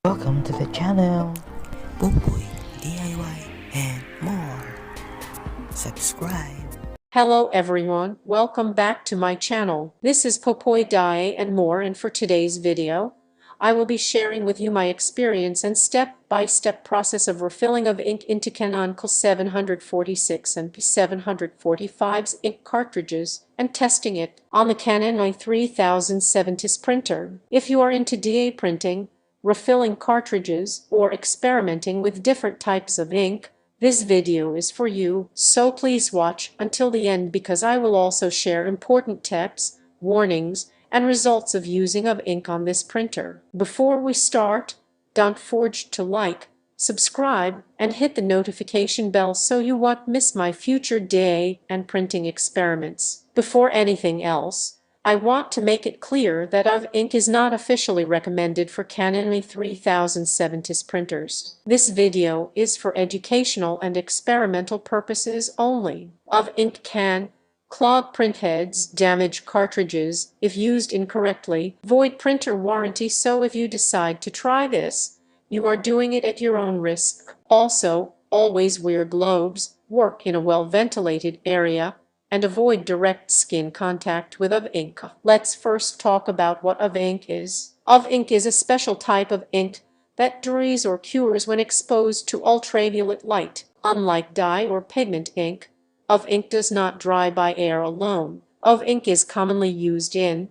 Welcome to the channel. Boomboy, DIY, and more. Subscribe. Hello everyone, welcome back to my channel. This is Popoy Dye and more, and for today's video, I will be sharing with you my experience and step-by-step process of refilling of ink into Canon M746 and P745's ink cartridges and testing it on the Canon MG3070S printer. If you are into DA printing, refilling cartridges, or experimenting with different types of ink, this video is for you, so please watch until the end because I will also share important tips, warnings, and results of using of ink on this printer. Before we start, don't forget to like, subscribe, and hit the notification bell so you won't miss my future day and printing experiments. Before anything else, I want to make it clear that of ink is not officially recommended for Canon MG3070S printers. This video is for educational and experimental purposes only. Of ink can clog printheads, damage cartridges if used incorrectly, void printer warranty, so if you decide to try this, you are doing it at your own risk. Also, always wear gloves, work in a well-ventilated area, and avoid direct skin contact with of ink. Let's first talk about what of ink is. Of ink is a special type of ink that dries or cures when exposed to ultraviolet light. Unlike dye or pigment ink, of ink does not dry by air alone. Of ink is commonly used in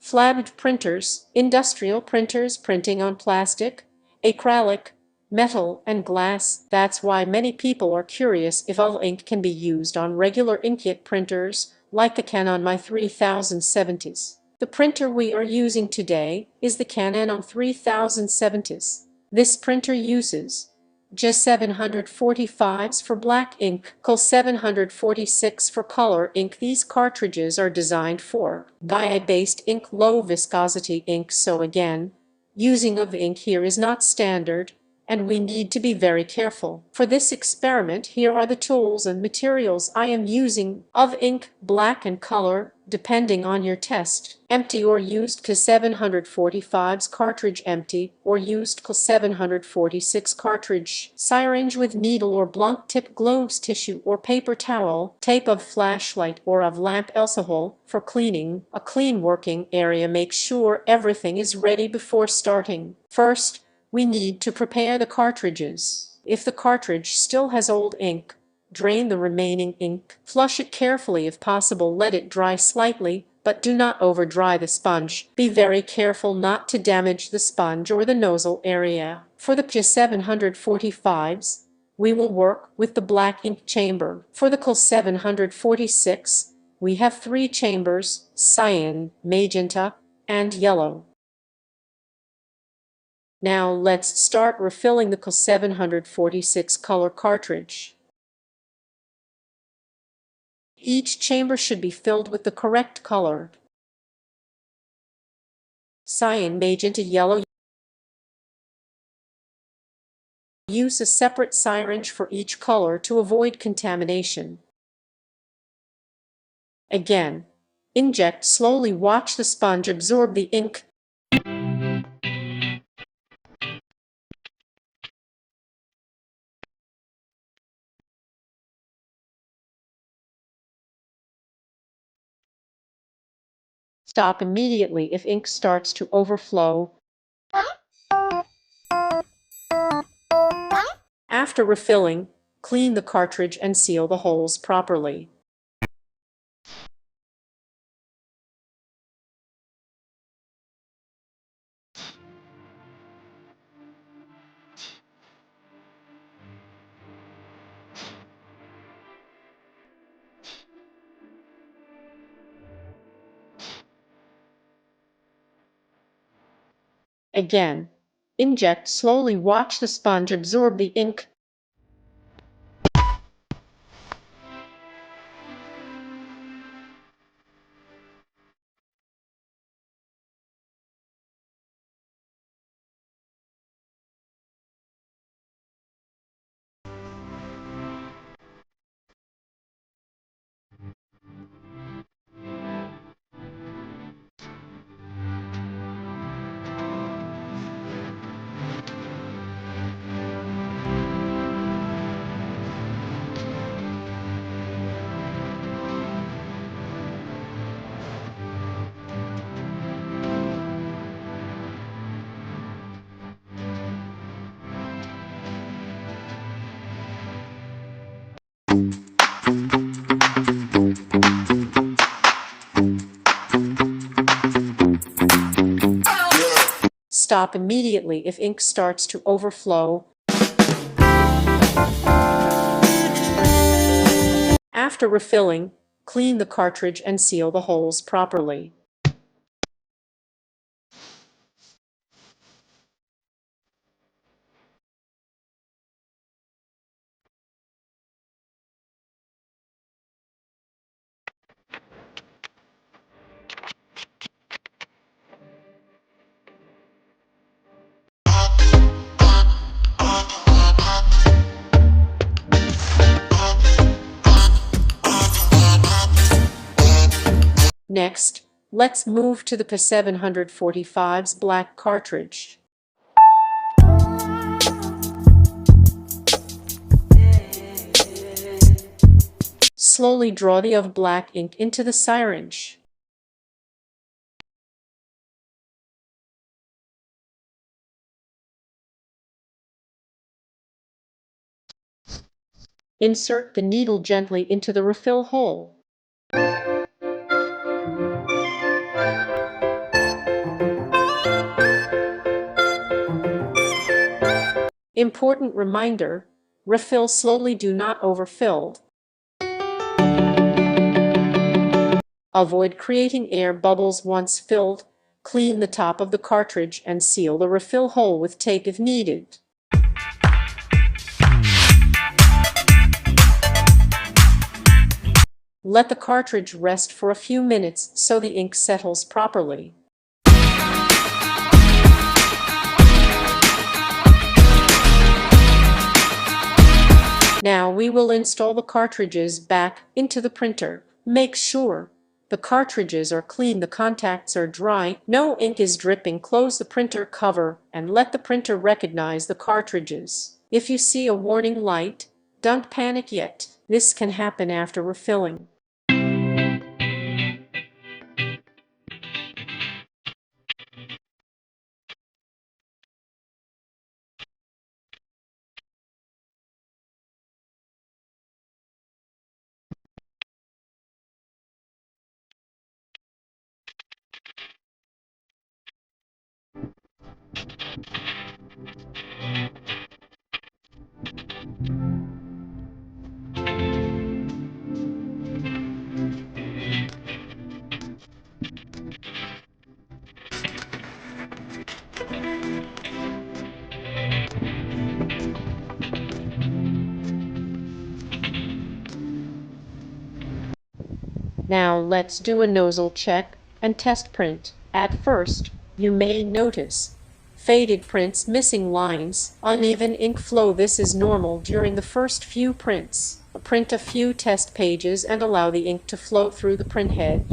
flabbed printers, industrial printers printing on plastic, acrylic, metal, and glass. That's why many people are curious if of ink can be used on regular inkjet printers like the Canon M3070S. The printer we are using today is the Canon M3070S. This printer uses J745s for black ink, Col746 for color ink. These cartridges are designed for dye-based ink, low viscosity ink, so again, using of ink here is not standard, and we need to be very careful. For this experiment, here are the tools and materials I am using. Of ink, black and color, depending on your test. Empty or used K745's cartridge, empty or used K746 cartridge. Syringe with needle or blunt tip, gloves, tissue or paper towel, tape of flashlight or of lamp, alcohol for cleaning, a clean working area. Make sure everything is ready before starting. First, we need to prepare the cartridges. If the cartridge still has old ink, drain the remaining ink. Flush it carefully if possible. Let it dry slightly, but do not over-dry the sponge. Be very careful not to damage the sponge or the nozzle area. For the J745s, we will work with the black ink chamber. For the Col746, we have 3 chambers: cyan, magenta, and yellow. Now let's start refilling the Col746 color cartridge. Each chamber should be filled with the correct color: cyan, magenta, yellow. Use a separate syringe for each color to avoid contamination. Again, inject slowly. Watch the sponge absorb the ink. Stop immediately if ink starts to overflow. After refilling, clean the cartridge and seal the holes properly. Again, inject slowly. Watch the sponge absorb the ink. stop immediately if ink starts to overflow. After refilling, clean the cartridge and seal the holes properly. Next, let's move to the P745's black cartridge. Slowly draw the of black ink into the syringe. Insert the needle gently into the refill hole. Important reminder: refill slowly, do not overfill. Avoid creating air bubbles once filled. Clean the top of the cartridge and seal the refill hole with tape if needed. Let the cartridge rest for a few minutes so the ink settles properly. Now we will install the cartridges back into the printer. Make sure the cartridges are clean, the contacts are dry, no ink is dripping. Close the printer cover and let the printer recognize the cartridges. If you see a warning light, don't panic yet. This can happen after refilling. Now let's do a nozzle check and test print. At first, you may notice faded prints, missing lines, uneven ink flow. This is normal during the first few prints. Print a few test pages and allow the ink to flow through the print head.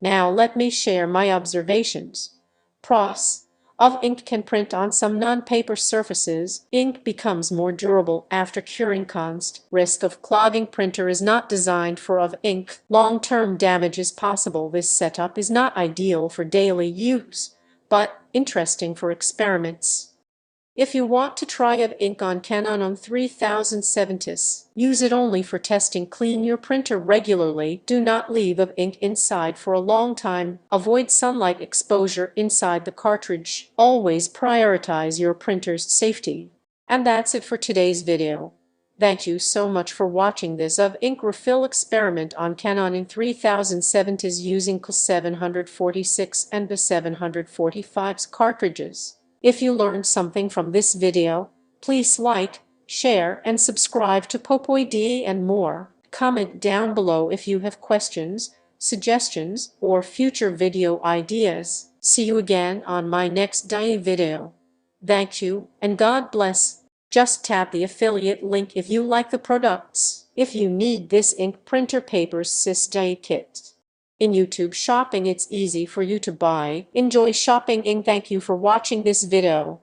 Now let me share my observations. Pros of ink can print on some non-paper surfaces. Ink becomes more durable after curing. Cons: risk of clogging. Printer is not designed for of ink. Long-term damage is possible. This setup is not ideal for daily use, but interesting for experiments. If you want to try of ink on Canon M3070S, use it only for testing. Clean your printer regularly. Do not leave of ink inside for a long time. Avoid sunlight exposure inside the cartridge. Always prioritize your printer's safety. And that's it for today's video. Thank you so much for watching this of ink refill experiment on Canon M3070S using P746 and P745's cartridges. If you learned something from this video, please like, share, and subscribe to Popoy DA and more. Comment down below if you have questions, suggestions, or future video ideas. See you again on my next DIY video. Thank you, and God bless. Just tap the affiliate link if you like the products. If you need this ink printer papers DIY kit. In YouTube shopping, it's easy for you to buy. Enjoy shopping ink. Thank you for watching this video.